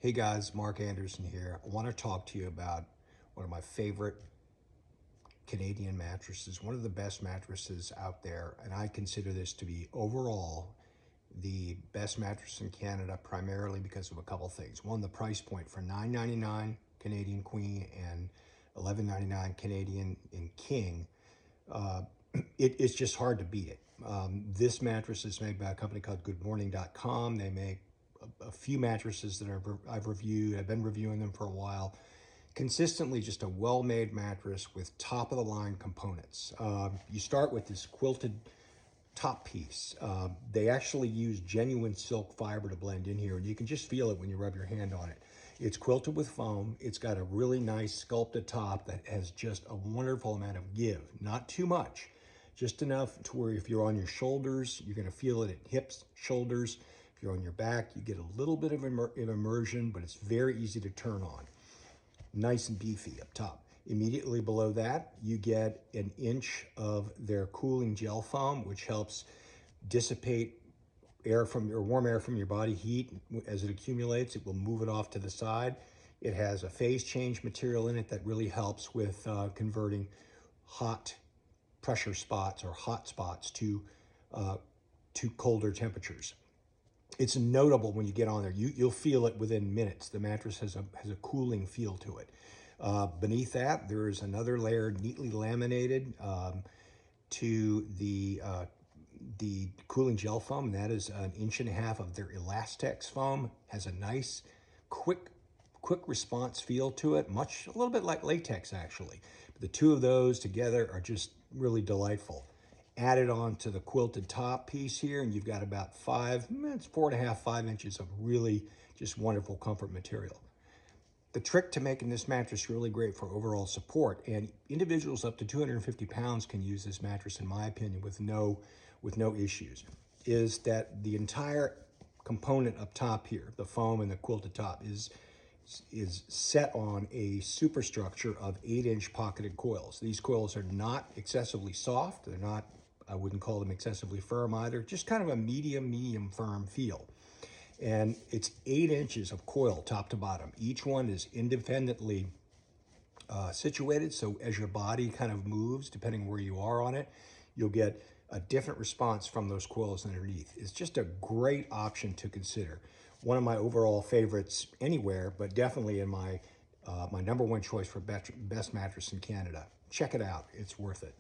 Hey guys, Mark Anderson here. I want to talk to you about one of my favorite Canadian mattresses, one of the best mattresses out there, and I consider this to be overall the best mattress in Canada, primarily because of a couple things. One, the price point for $9.99 Canadian Queen and $11.99 Canadian in King. Uh, it's just hard to beat it. This mattress is made by a company called goodmorning.com. They make a few mattresses that I've reviewed. I've been reviewing them for a while. Consistently just a well-made mattress with top-of-the-line components. You start with this quilted top piece. They actually use genuine silk fiber to blend in here, and you can just feel it when you rub your hand on it. It's quilted with foam. It's got a really nice sculpted top that has just a wonderful amount of give. Not too much, just enough to where if you're on your shoulders, you're gonna feel it at hips, shoulders. If you're on your back, you get a little bit of immersion, but it's very easy to turn on. Nice and beefy up top. Immediately below that, you get an inch of their cooling gel foam, which helps dissipate air from your warm air from your body heat. As it accumulates, it will move it off to the side. It has a phase change material in it that really helps with converting hot pressure spots or hot spots to colder temperatures. It's notable when you get on there. You'll feel it within minutes. The mattress has a cooling feel to it. Beneath that, there is another layer neatly laminated to the cooling gel foam. And that is 1.5 inches of their Elastex foam. Has a nice, quick response feel to it. A little bit like latex, actually. But the two of those together are just really delightful. Added on to the quilted top piece here, and you've got about 4.5, 5 inches of really just wonderful comfort material. The trick to making this mattress really great for overall support, and individuals up to 250 pounds can use this mattress, in my opinion, with no issues, is that the entire component up top here, the foam and the quilted top, is set on a superstructure of 8-inch pocketed coils. These coils are not excessively soft. They're not, I wouldn't call them excessively firm either, just kind of a medium firm feel. And it's 8 inches of coil top to bottom. Each one is independently situated, so as your body kind of moves, depending where you are on it, you'll get a different response from those coils underneath. It's just a great option to consider. One of my overall favorites anywhere, but definitely in my my #1 choice for best mattress in Canada. Check it out, it's worth it.